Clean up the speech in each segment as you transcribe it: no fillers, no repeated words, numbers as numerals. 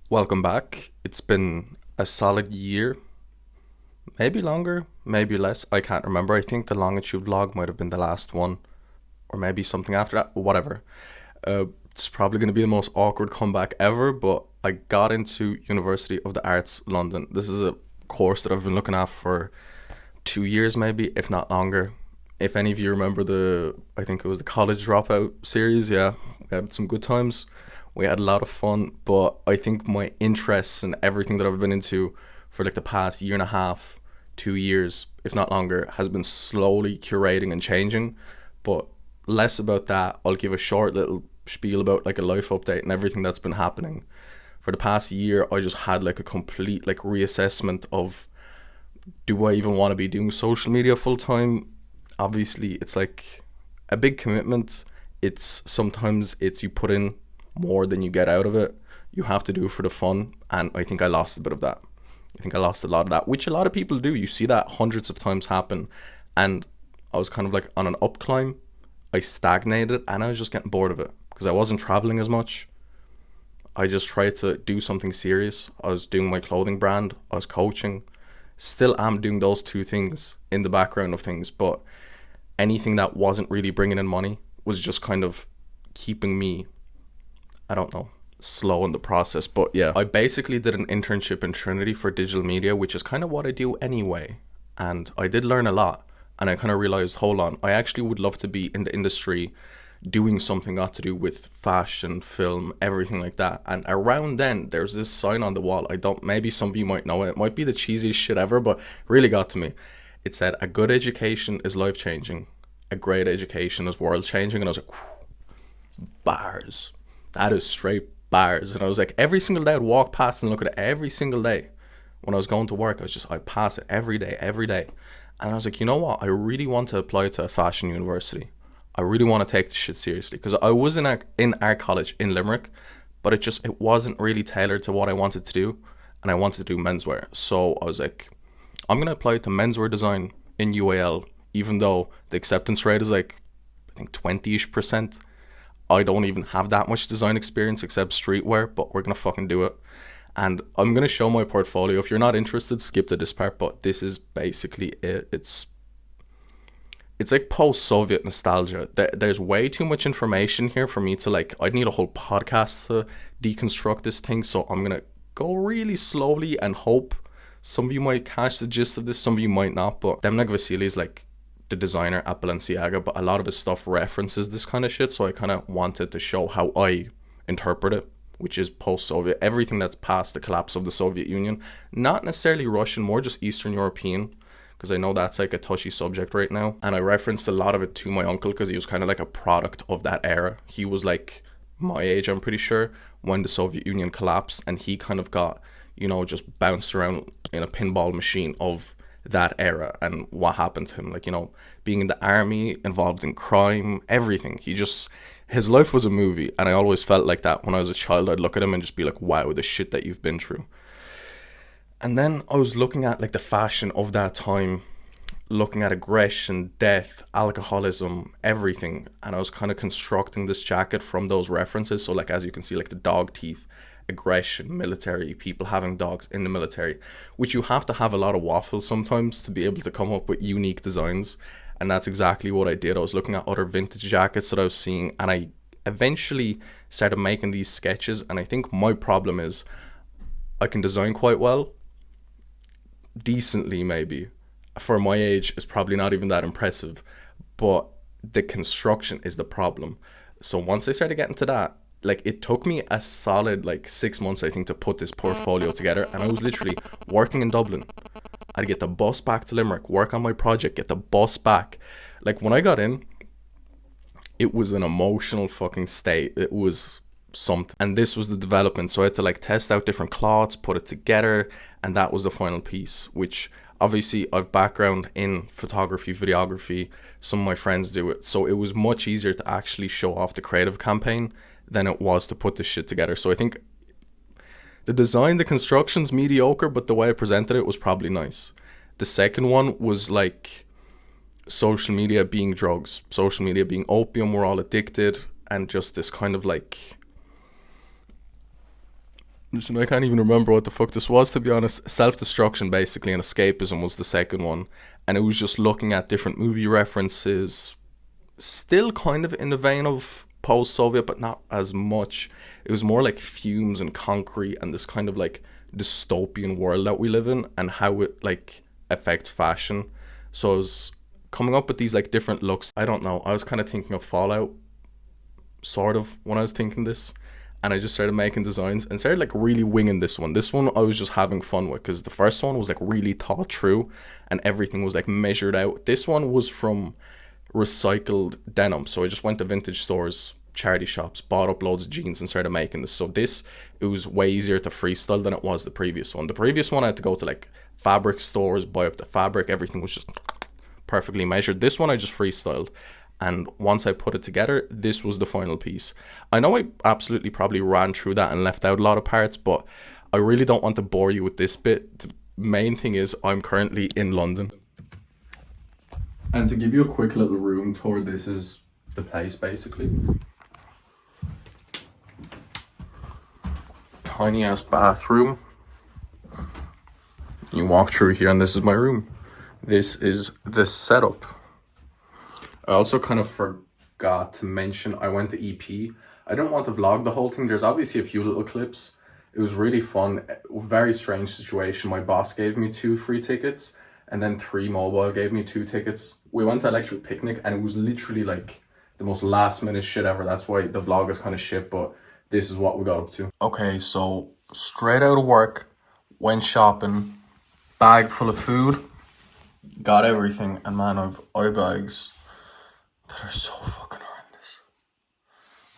Welcome back. It's been a solid year, maybe longer, maybe less. I can't remember. I think the longitude vlog might have been the last one, or maybe something after that. Whatever. It's probably going to be the most awkward comeback ever, but I got into University of the Arts London. This is a course that I've been looking at for 2 years, maybe, if not longer. If any of you remember I think it was the college dropout series, yeah, we had some good times. We had a lot of fun, but I think my interests and everything that I've been into for like the past year and a half, 2 years, if not longer, has been slowly curating and changing. But less about that. I'll give a short little spiel about like a life update and everything that's been happening. For the past year, I just had like a complete like reassessment of, do I even want to be doing social media full time? Obviously, it's like a big commitment. It's sometimes it's you put in more than you get out of it. You have to do it for the fun, and I think I lost a bit of that. I think I lost a lot of that, which a lot of people do. You see that hundreds of times happen, and I was kind of like on an up climb. I stagnated, and I was just getting bored of it because I wasn't traveling as much. I just tried to do something serious. I was doing my clothing brand. I was coaching. Still am doing those two things in the background of things, but anything that wasn't really bringing in money was just kind of keeping me, I don't know, slow in the process. But yeah, I basically did an internship in Trinity for digital media, which is kind of what I do anyway. And I did learn a lot. And I kind of realized, hold on, I actually would love to be in the industry doing something got to do with fashion, film, everything like that. And around then, there's this sign on the wall. I don't, maybe some of you might know it. It might be the cheesiest shit ever, but really got to me. It said, a good education is life changing. A great education is world changing. And I was like, bars. That is straight bars. And I was like, every single day I'd walk past and look at it every single day. When I was going to work, I'd pass it every day, every day. And I was like, you know what? I really want to apply to a fashion university. I really want to take this shit seriously. Because I was in art college in Limerick, but it wasn't really tailored to what I wanted to do. And I wanted to do menswear. So I was like, I'm going to apply to menswear design in UAL, even though the acceptance rate is like, I think 20-ish%. I don't even have that much design experience except streetwear, but we're going to fucking do it. And I'm going to show my portfolio. If you're not interested, skip to this part, but this is basically it. It's like post-Soviet nostalgia. There's way too much information here for me to like, I'd need a whole podcast to deconstruct this thing. So I'm going to go really slowly and hope some of you might catch the gist of this, some of you might not. But Demna Vasily is like the designer at Balenciaga, but a lot of his stuff references this kind of shit. So I kind of wanted to show how I interpret it, which is post-Soviet, everything that's past the collapse of the Soviet Union. Not necessarily Russian, more just Eastern European, because I know that's like a touchy subject right now. And I referenced a lot of it to my uncle because he was kind of like a product of that era. He was like my age, I'm pretty sure, when the Soviet Union collapsed, and he kind of got, just bounced around in a pinball machine of that era and what happened to him. Like, being in the army, involved in crime, everything. His life was a movie, and I always felt like that when I was a child. I'd look at him and just be like, wow, the shit that you've been through. And then I was looking at like the fashion of that time, looking at aggression, death, alcoholism, everything. And I was kind of constructing this jacket from those references. So like, as you can see, like the dog teeth, aggression, military, people having dogs in the military, which you have to have a lot of waffles sometimes to be able to come up with unique designs. And that's exactly what I did. I was looking at other vintage jackets that I was seeing, and I eventually started making these sketches. And I think my problem is I can design quite well, decently maybe. For my age, it's probably not even that impressive, but the construction is the problem. So once I started getting to that, like, it took me a solid like 6 months, I think, to put this portfolio together. And I was literally working in Dublin. I'd get the bus back to Limerick, work on my project, get the bus back. Like, when I got in, it was an emotional fucking state. It was something. And this was the development. So I had to like test out different cloths, put it together, and that was the final piece, which obviously I've background in photography, videography. Some of my friends do it. So it was much easier to actually show off the creative campaign than it was to put this shit together. So I think the design, the construction's mediocre, but the way I presented it was probably nice. The second one was like social media being drugs, social media being opium, we're all addicted, and just this kind of like I can't even remember what the fuck this was, to be honest. Self-destruction, basically, and escapism was the second one. And it was just looking at different movie references, still kind of in the vein of post-Soviet, but not as much. It was more like fumes and concrete and this kind of like dystopian world that we live in and how it like affects fashion. So I was coming up with these like different looks. I don't know. I was kind of thinking of Fallout, sort of, when I was thinking this. And I just started making designs and started like really winging this one. This one I was just having fun with because the first one was like really thought through and everything was like measured out. This one was from recycled denim. So I just went to vintage stores, charity shops, bought up loads of jeans and started making this. So this, it was way easier to freestyle than it was the previous one. The previous one I had to go to like fabric stores, buy up the fabric, everything was just perfectly measured. This one I just freestyled. And once I put it together, this was the final piece. I know I absolutely probably ran through that and left out a lot of parts, but I really don't want to bore you with this bit. The main thing is I'm currently in London. And to give you a quick little room tour, this is the place basically. Tiny ass bathroom. You walk through here and this is my room. This is the setup. I also kind of forgot to mention I went to EP. I don't want to vlog the whole thing. There's obviously a few little clips. It was really fun. Very strange situation. My boss gave me 2 free tickets and then 3 Mobile gave me 2 tickets. We went to Electric Picnic and it was literally like the most last minute shit ever. That's why the vlog is kind of shit, but this is what we got up to. Okay, so straight out of work, went shopping, bag full of food, got everything, and man, I've eye bags that are so fucking horrendous.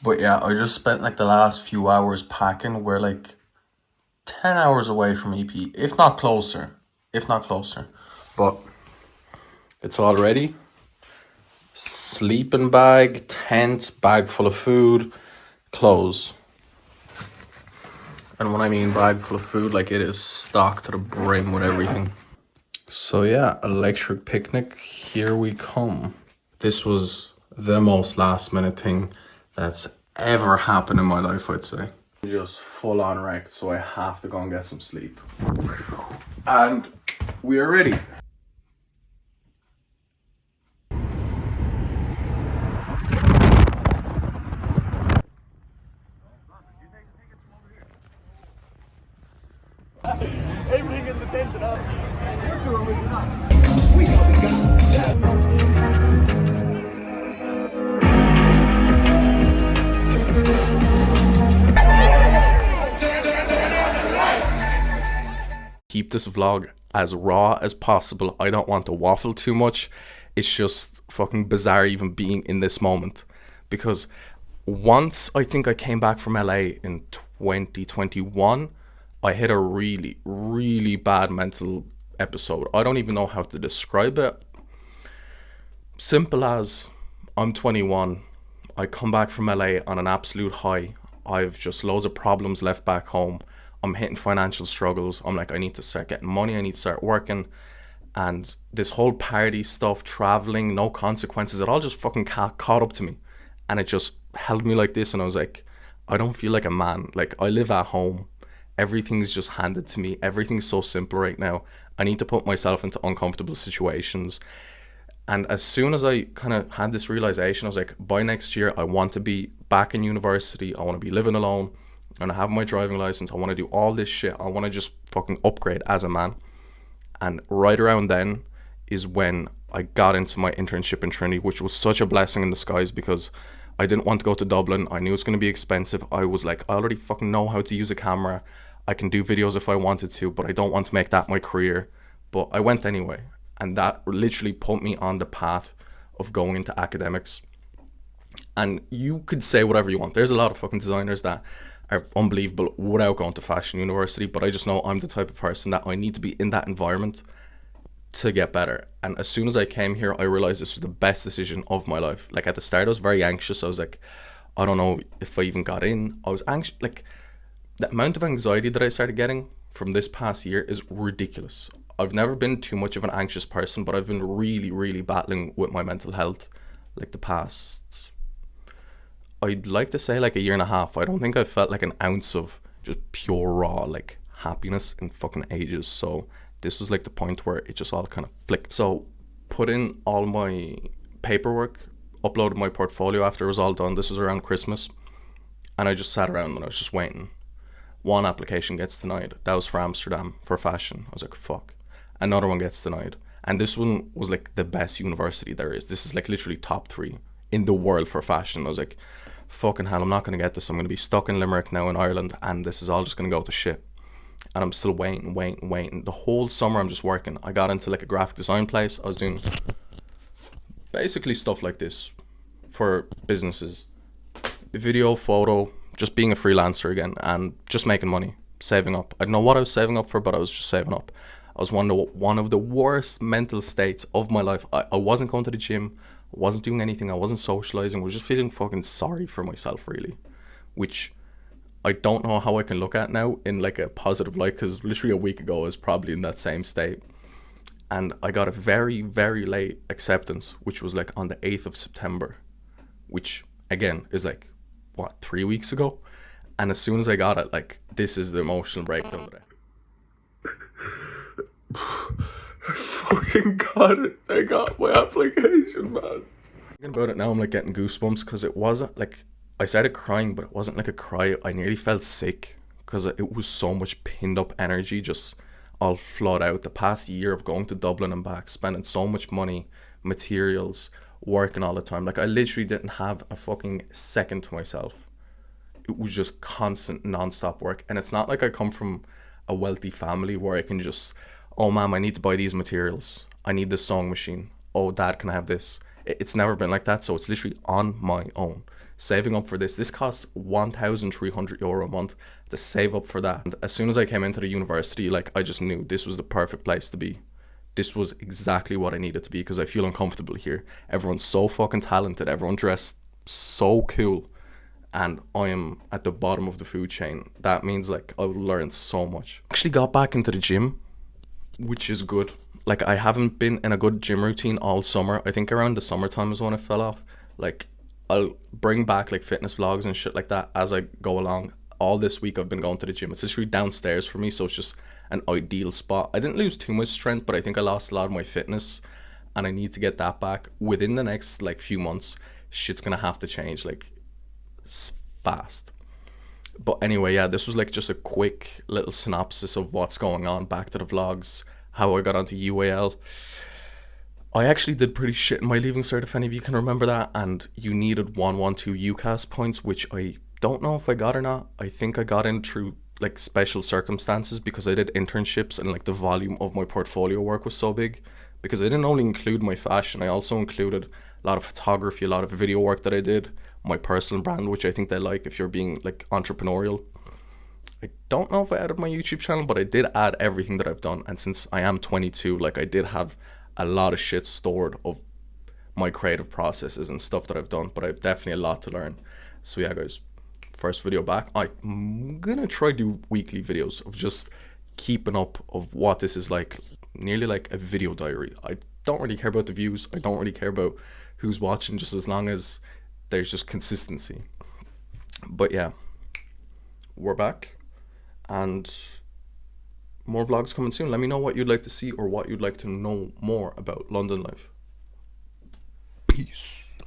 But yeah, I just spent like the last few hours packing. We're like 10 hours away from EP, if not closer. But it's all ready. Sleeping bag, tent, bag full of food, clothes. And when I mean bag full of food, like it is stocked to the brim with everything. So yeah, Electric Picnic, here we come. This was the most last minute thing that's ever happened in my life, I'd say. Just full on wrecked, so I have to go and get some sleep. And we are ready. Everything in the tent and us. Keep this vlog as raw as possible. I don't want to waffle too much. It's just fucking bizarre even being in this moment. Because once I think I came back from LA in 2021, I hit a really, really bad mental episode. I don't even know how to describe it. Simple as I'm 21. I come back from LA on an absolute high. I've just loads of problems left back home. I'm hitting financial struggles. I'm like, I need to start getting money. I need to start working. And this whole party stuff, traveling, no consequences, it all just fucking caught up to me. And it just held me like this. And I was like, I don't feel like a man. Like, I live at home. Everything's just handed to me. Everything's so simple right now. I need to put myself into uncomfortable situations. And as soon as I kind of had this realization, I was like, by next year, I want to be back in university. I want to be living alone. And I have my driving license. I want to do all this shit. I want to just fucking upgrade as a man. And right around then is when I got into my internship in Trinity, which was such a blessing in disguise because I didn't want to go to Dublin. I knew it was going to be expensive. I was like, I already fucking know how to use a camera. I can do videos if I wanted to, but I don't want to make that my career. But I went anyway. And that literally put me on the path of going into academics. And you could say whatever you want. There's a lot of fucking designers that are unbelievable without going to fashion university, but I just know I'm the type of person that I need to be in that environment to get better. And as soon as I came here, I realized this was the best decision of my life. Like at the start, I was very anxious. I was like, I don't know if I even got in. I was anxious. Like the amount of anxiety that I started getting from this past year is ridiculous. I've never been too much of an anxious person, but I've been really, really battling with my mental health like the past, I'd like to say like a year and a half. I don't think I felt like an ounce of just pure raw like happiness in fucking ages. So this was like the point where it just all kind of flicked. So put in all my paperwork, uploaded my portfolio after it was all done. This was around Christmas, and I just sat around and I was just waiting. One application gets denied. That was for Amsterdam for fashion. I was like, fuck. Another one gets denied. And this one was like the best university there is. This is like literally top 3 in the world for fashion. I was like, fucking hell, I'm not going to get this. I'm going to be stuck in Limerick now in Ireland, and this is all just going to go to shit. And I'm still waiting. The whole summer I'm just working. I got into like a graphic design place. I was doing basically stuff like this for businesses. Video, photo, just being a freelancer again and just making money, saving up. I don't know what I was saving up for, but I was just saving up. I was one of the worst mental states of my life. I wasn't going to the gym. I wasn't doing anything. I wasn't socializing. I was just feeling fucking sorry for myself, really. Which I don't know how I can look at now in like a positive light, because literally a week ago I was probably in that same state. And I got a very, very late acceptance, which was like on the 8th of September, which again is like, what, 3 weeks ago? And as soon as I got it, like, this is the emotional breakdown that I fucking got it. I got my application, man. Thinking about it now, I'm like getting goosebumps, because it wasn't like, I started crying, but it wasn't like a cry. I nearly felt sick because it was so much pinned up energy just all flowed out. The past year of going to Dublin and back, spending so much money, materials, working all the time. Like, I literally didn't have a fucking second to myself. It was just constant non-stop work. And it's not like I come from a wealthy family where I can just, oh mom, I need to buy these materials, I need this sewing machine, oh dad, can I have this? It's never been like that. So it's literally on my own, saving up for this costs €1,300 a month to save up for that. And as soon as I came into the university, like, I just knew this was the perfect place to be. This was exactly what I needed to be, because I feel uncomfortable here. Everyone's so fucking talented, everyone dressed so cool, and I am at the bottom of the food chain. That means like I will learn so much. Actually got back into the gym, which is good. Like, I haven't been in a good gym routine all summer. I think around the summertime is when I fell off. Like, I'll bring back like fitness vlogs and shit like that as I go along. All this week I've been going to the gym. It's literally downstairs for me, so it's just an ideal spot. I didn't lose too much strength, but I think I lost a lot of my fitness, and I need to get that back within the next like few months. Shit's gonna have to change like fast. But anyway, yeah, this was like just a quick little synopsis of what's going on. Back to the vlogs, how I got onto UAL. I actually did pretty shit in my leaving cert, if any of you can remember that, and you needed 112 UCAS points, which I don't know if I got or not. I think I got in through like special circumstances, because I did internships and like the volume of my portfolio work was so big, because I didn't only include my fashion, I also included a lot of photography, a lot of video work that I did, my personal brand, which I think they like if you're being like entrepreneurial. I don't know if I added my YouTube channel, but I did add everything that I've done. And since I am 22, like, I did have a lot of shit stored of my creative processes and stuff that I've done, but I've definitely a lot to learn. So yeah, guys, first video back. I'm gonna try to do weekly videos of just keeping up of what this is like, nearly like a video diary. I don't really care about the views, I don't really care about who's watching, just as long as there's just consistency. But yeah, we're back, and more vlogs coming soon. Let me know what you'd like to see or what you'd like to know more about London life. Peace.